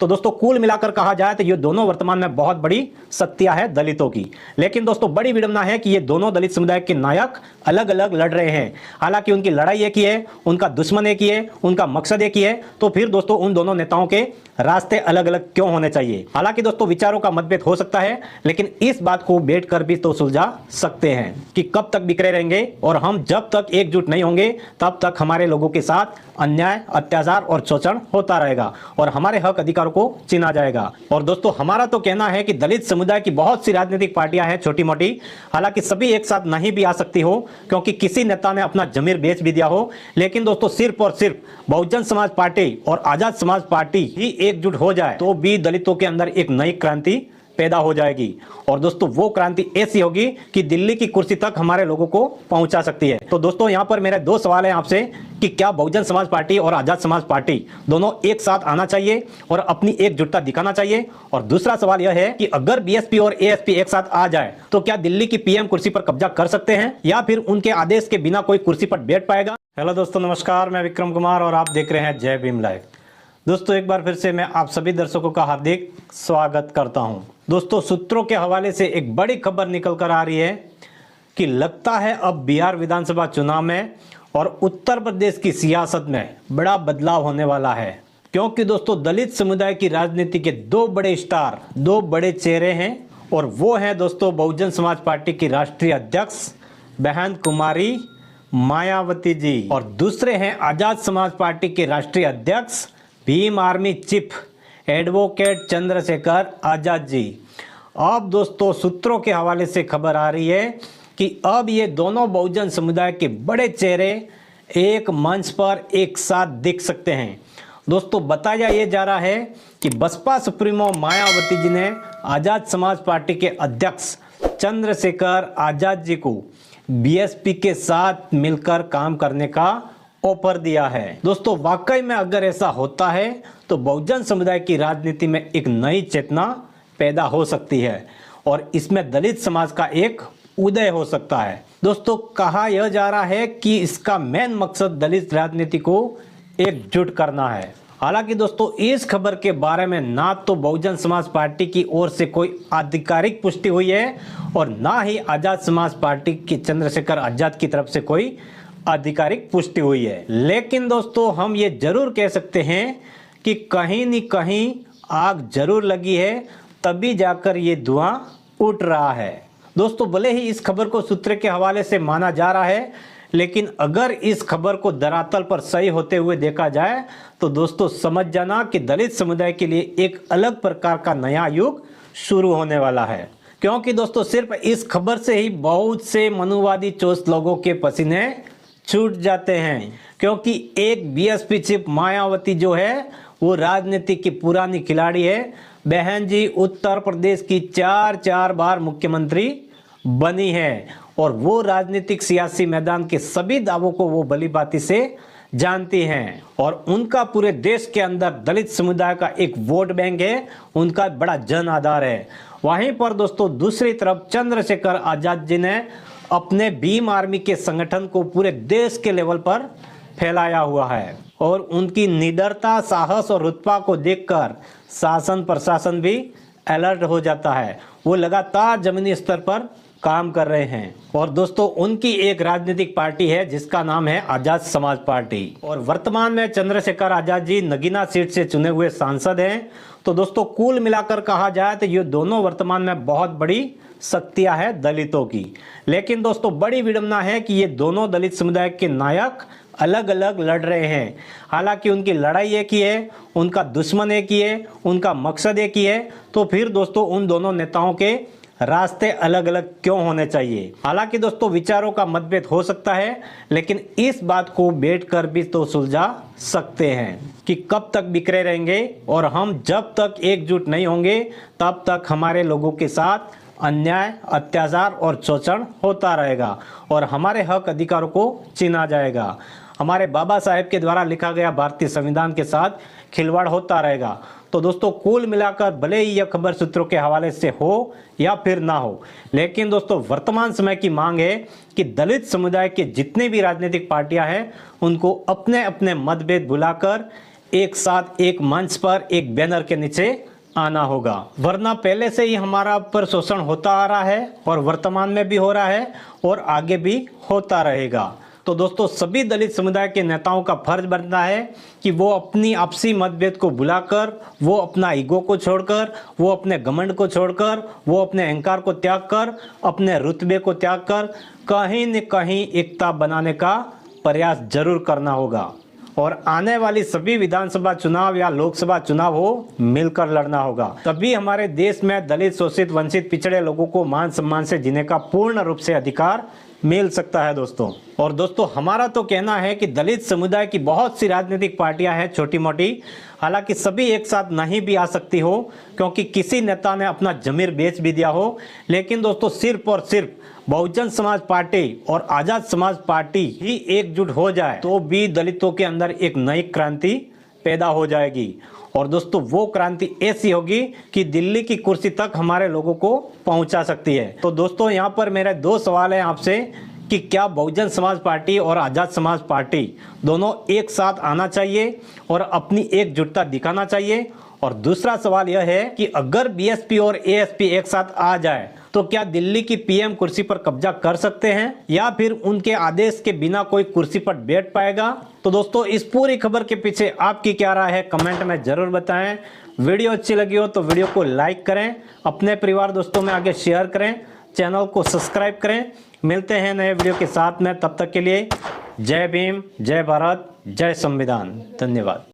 तो दोस्तों कुल मिलाकर कहा जाए तो ये दोनों वर्तमान में बहुत बड़ी शक्तियां हैं दलितों की। लेकिन दोस्तों बड़ी विडंबना है कि ये दोनों दलित समुदाय के नायक अलग अलग लड़ रहे हैं। हालांकि उनकी लड़ाई एक ही है, उनका दुश्मन एक ही है, उनका मकसद एक ही है। तो फिर दोस्तों उन दोनों नेताओं के रास्ते अलग अलग क्यों होने चाहिए? हालांकि दोस्तों विचारों का मतभेद हो सकता है, लेकिन इस बात को बैठकर भी तो सुलझा सकते हैं कि कब तक बिखरे रहेंगे और हम जब तक एकजुट नहीं होंगे तब तक हमारे लोगों के साथ अन्याय, अत्याचार और शोषण होता रहेगा और हमारे हक अधिकारों को छीना जाएगा। और दोस्तों हमारा तो कहना है कि दलित समुदाय की बहुत सी राजनीतिक पार्टियां हैं छोटी मोटी, हालांकि सभी एक साथ नहीं भी आ सकती हो क्योंकि किसी नेता ने अपना जमीर बेच भी दिया हो। लेकिन दोस्तों सिर्फ और सिर्फ बहुजन समाज पार्टी और आजाद समाज पार्टी ही एकजुट हो जाए तो भी दलितों के अंदर एक नई क्रांति पैदा हो जाएगी। और दोस्तों वो क्रांति ऐसी होगी कि दिल्ली की कुर्सी तक हमारे लोगों को पहुंचा सकती है। तो दोस्तों यहाँ पर मेरे दो सवाल हैं आपसे कि क्या बहुजन समाज पार्टी और आजाद समाज पार्टी दोनों एक साथ आना चाहिए और अपनी एकजुटता दिखाना चाहिए? और दूसरा सवाल यह है कि अगर बीएसपी और एएसपी एक साथ आ जाए तो क्या दिल्ली की पीएम कुर्सी पर कब्जा कर सकते हैं या फिर उनके आदेश के बिना कोई कुर्सी पर बैठ पाएगा? हेलो दोस्तों, नमस्कार, मैं विक्रम कुमार और आप देख रहे हैं जय भीम लाइव। दोस्तों एक बार फिर से मैं आप सभी दर्शकों का हार्दिक स्वागत करता हूं। दोस्तों सूत्रों के हवाले से एक बड़ी खबर निकल कर आ रही है कि लगता है अब बिहार विधानसभा चुनाव में और उत्तर प्रदेश की सियासत में बड़ा बदलाव होने वाला है। क्योंकि दोस्तों दलित समुदाय की राजनीति के दो बड़े स्टार, दो बड़े चेहरे हैं और वो हैं दोस्तों बहुजन समाज पार्टी की राष्ट्रीय अध्यक्ष बहन कुमारी मायावती जी और दूसरे हैं आजाद समाज पार्टी के राष्ट्रीय अध्यक्ष Bhim Army chief advocate Chandrashekhar Azad ji. अब दोस्तों सूत्रों के हवाले से खबर आ रही है कि अब ये दोनों बहुजन समुदाय के बड़े चेहरे एक मंच पर एक साथ दिख सकते हैं। दोस्तों बताया ये जा रहा है कि बसपा सुप्रीमो मायावती जी ने आजाद समाज पार्टी के अध्यक्ष चंद्रशेखर आजाद जी को बीएसपी के साथ मिलकर काम करने का ऑफर दिया है। दोस्तों वाकई में अगर ऐसा होता है तो बहुजन समुदाय की राजनीति में एक नई चेतना पैदा हो सकती है और इसमें दलित समाज का एक उदय हो सकता है। दोस्तों कहा यह जा रहा है कि इसका मेन मकसद दलित राजनीति को एकजुट करना है। हालांकि दोस्तों इस खबर के बारे में ना तो बहुजन समाज पार्टी की ओर से कोई आधिकारिक पुष्टि हुई है और ना ही आजाद समाज पार्टी की चंद्रशेखर आजाद की तरफ से कोई आधिकारिक पुष्टि हुई है। लेकिन दोस्तों हम ये जरूर कह सकते हैं कि कहीं न कहीं आग जरूर लगी है, तभी जाकर ये धुआं उठ रहा है। दोस्तों भले ही इस खबर को सूत्र के हवाले से माना जा रहा है, लेकिन अगर इस खबर को धरातल पर सही होते हुए देखा जाए तो दोस्तों समझ जाना कि दलित समुदाय के लिए एक अलग प्रकार का नया युग शुरू होने वाला है। क्योंकि दोस्तों सिर्फ इस खबर से ही बहुत से मनुवादी चोस्त लोगों के पसीने छूट जाते हैं। क्योंकि एक बीएसपी चीफ मायावती जो है वो राजनीति की पुरानी खिलाड़ी है। बहन जी उत्तर प्रदेश की चार बार मुख्यमंत्री बनी है और वो राजनीतिक सियासी मैदान के सभी दावों को वो भलीभांति से जानती हैं और उनका पूरे देश के अंदर दलित समुदाय का एक वोट बैंक है, उनका बड़ा जन आधार है। वहीं पर दोस्तों दूसरी तरफ चंद्रशेखर आजाद जी ने अपने भीम आर्मी के संगठन को पूरे देश के लेवल पर फैलाया हुआ है और उनकी निडरता, साहस और रुतबा को देखकर शासन प्रशासन भी अलर्ट हो जाता है। वो लगातार जमीनी स्तर पर काम कर रहे हैं और दोस्तों उनकी एक राजनीतिक पार्टी है जिसका नाम है आजाद समाज पार्टी और वर्तमान में चंद्रशेखर आजाद जी नगीना सीट से चुने हुए सांसद हैं। तो दोस्तों कुल मिलाकर कहा जाए तो ये दोनों वर्तमान में बहुत बड़ी शक्तियां हैं दलितों की। लेकिन दोस्तों बड़ी विडंबना है कि ये दोनों दलित समुदाय के नायक अलग अलग लड़ रहे हैं। हालांकि उनकी लड़ाई एक ही है, उनका दुश्मन एक ही है, उनका मकसद एक ही है। तो फिर दोस्तों उन दोनों नेताओं के रास्ते अलग अलग क्यों होने चाहिए? हालांकि दोस्तों विचारों का मतभेद हो सकता है, लेकिन इस बात को बैठकर भी तो सुलझा सकते हैं कि कब तक बिखरे रहेंगे और हम जब तक एकजुट नहीं होंगे तब तक हमारे लोगों के साथ अन्याय, अत्याचार और शोषण होता रहेगा और हमारे हक अधिकारों को छीना जाएगा। हमारे बाबा साहेब के द्वारा लिखा गया भारतीय संविधान के साथ खिलवाड़ होता रहेगा। तो दोस्तों कुल मिलाकर भले ही यह खबर सूत्रों के हवाले से हो या फिर ना हो, लेकिन दोस्तों वर्तमान समय की मांग है कि दलित समुदाय के जितने भी राजनीतिक पार्टियां हैं उनको अपने अपने मतभेद भुलाकर एक साथ एक मंच पर एक बैनर के नीचे आना होगा, वरना पहले से ही हमारा पर शोषण होता आ रहा है और वर्तमान में भी हो रहा है और आगे भी होता रहेगा। तो दोस्तों सभी दलित समुदाय के नेताओं का फर्ज बनता है कि वो अपनी आपसी मतभेद को भुलाकर, वो अपना ईगो को छोड़कर, वो अपने घमंड को छोड़कर, वो अपने अहंकार को त्याग कर, अपने रुतबे को त्याग कर कहीं न कहीं एकता बनाने का प्रयास जरूर करना होगा। और आने वाली सभी विधानसभा चुनाव या लोकसभा चुनाव हो, मिलकर लड़ना होगा। तभी हमारे देश में दलित, शोषित, वंचित, पिछड़े लोगों को मान सम्मान से जीने का पूर्ण रूप से अधिकार मिल सकता है दोस्तों। और दोस्तों हमारा तो कहना है कि दलित समुदाय की बहुत सी राजनीतिक पार्टियां हैं छोटी मोटी, हालांकि सभी एक साथ नहीं भी आ सकती हो क्योंकि किसी नेता ने अपना जमीर बेच भी दिया हो, लेकिन दोस्तों सिर्फ और सिर्फ बहुजन समाज पार्टी और आजाद समाज पार्टी ही एकजुट हो जाए तो भी दलितों के अंदर एक नई क्रांति पैदा हो जाएगी। और दोस्तों वो क्रांति ऐसी होगी कि दिल्ली की कुर्सी तक हमारे लोगों को पहुंचा सकती है। तो दोस्तों यहाँ पर मेरे दो सवाल हैं आपसे कि क्या बहुजन समाज पार्टी और आजाद समाज पार्टी दोनों एक साथ आना चाहिए और अपनी एकजुटता दिखाना चाहिए? और दूसरा सवाल यह है कि अगर बीएसपी और एएसपी एक साथ आ जाए तो क्या दिल्ली की पीएम कुर्सी पर कब्जा कर सकते हैं या फिर उनके आदेश के बिना कोई कुर्सी पर बैठ पाएगा? तो दोस्तों इस पूरी खबर के पीछे आपकी क्या राय है, कमेंट में जरूर बताएं। वीडियो अच्छी लगी हो तो वीडियो को लाइक करें, अपने परिवार दोस्तों में आगे शेयर करें, चैनल को सब्सक्राइब करें। मिलते हैं नए वीडियो के साथ में, तब तक के लिए जय भीम, जय भारत, जय संविधान। धन्यवाद।